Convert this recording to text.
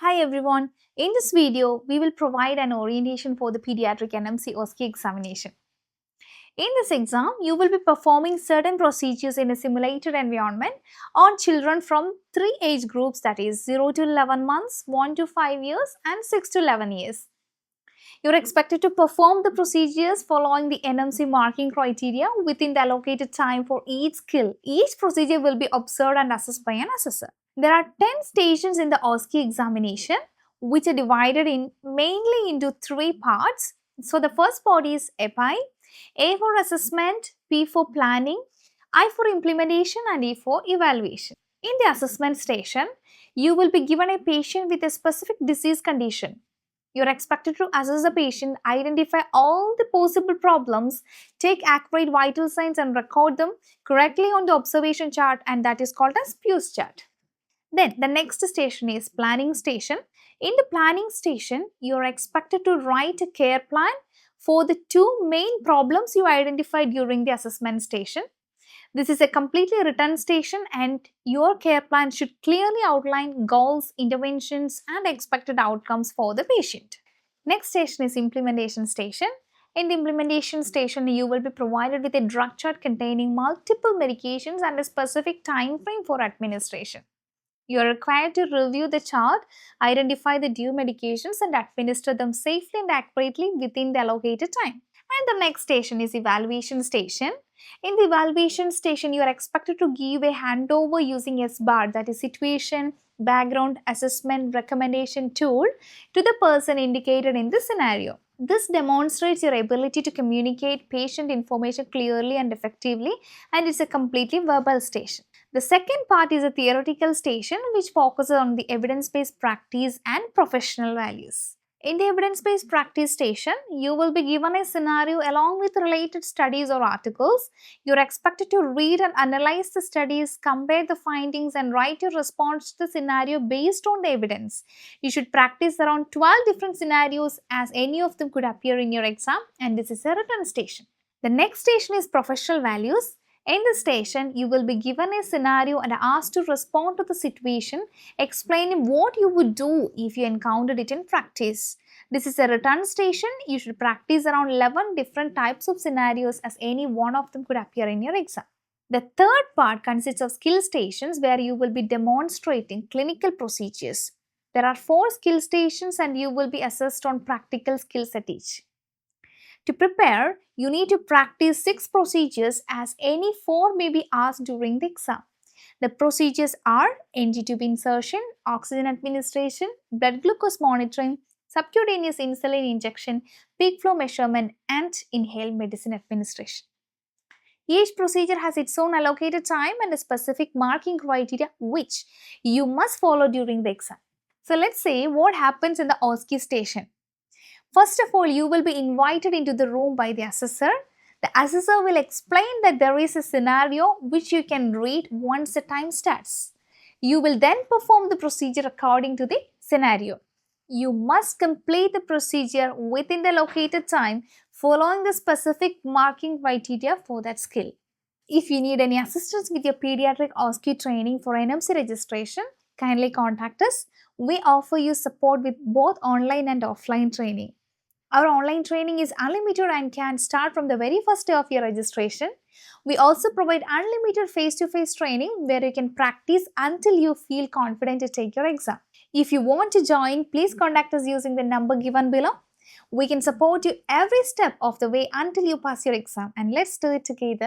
Hi everyone, in this video we will provide an orientation for the Peadiatric NMC oSCe examination. In this exam, you will be performing certain procedures in a simulated environment on children from three age groups, that is 0 to 11 months, 1 to 5 years and 6 to 11 years. You are expected to perform the procedures following the NMC marking criteria within the allocated time for each skill. Each procedure will be observed and assessed by an assessor. There are 10 stations in the oSCe examination, which are divided mainly into three parts. So the first part is EPI, A for assessment, P for planning, I for implementation and E for evaluation. In the assessment station, you will be given a patient with a specific disease condition. You are expected to assess the patient, identify all the possible problems, take accurate vital signs and record them correctly on the observation chart, and that is called as Pew's chart. Then the next station is planning station. In the planning station, you are expected to write a care plan for the two main problems you identified during the assessment station. This is a completely written station and your care plan should clearly outline goals, interventions and expected outcomes for the patient. Next station is implementation station. In the implementation station, you will be provided with a drug chart containing multiple medications and a specific time frame for administration. You are required to review the chart, identify the due medications and administer them safely and accurately within the allocated time. And the next station is evaluation station. In the evaluation station, you are expected to give a handover using SBAR, that is situation, background, assessment, recommendation tool, to the person indicated in the scenario. This demonstrates your ability to communicate patient information clearly and effectively, and it's a completely verbal station. The second part is a theoretical station which focuses on the evidence-based practice and professional values. In the evidence-based practice station, you will be given a scenario along with related studies or articles. You are expected to read and analyze the studies, compare the findings and write your response to the scenario based on the evidence. You should practice around 12 different scenarios, as any of them could appear in your exam, and this is a written station. The next station is professional values. In this station, you will be given a scenario and asked to respond to the situation, explaining what you would do if you encountered it in practice. This is a written station. You should practice around 11 different types of scenarios, as any one of them could appear in your exam. The third part consists of skill stations where you will be demonstrating clinical procedures. There are 4 skill stations and you will be assessed on practical skills at each. To prepare, you need to practice 6 procedures, as any 4 may be asked during the exam. The procedures are NG tube insertion, oxygen administration, blood glucose monitoring, subcutaneous insulin injection, peak flow measurement and inhaled medicine administration. Each procedure has its own allocated time and a specific marking criteria which you must follow during the exam. So let's see what happens in the oSCe station. First of all, you will be invited into the room by the assessor. The assessor will explain that there is a scenario which you can read once the time starts. You will then perform the procedure according to the scenario. You must complete the procedure within the allocated time, following the specific marking criteria for that skill. If you need any assistance with your pediatric oSCe training for NMC registration, kindly contact us. We offer you support with both online and offline training. Our online training is unlimited and can start from the very first day of your registration. We also provide unlimited face-to-face training where you can practice until you feel confident to take your exam. If you want to join, please contact us using the number given below. We can support you every step of the way until you pass your exam, and let's do it together.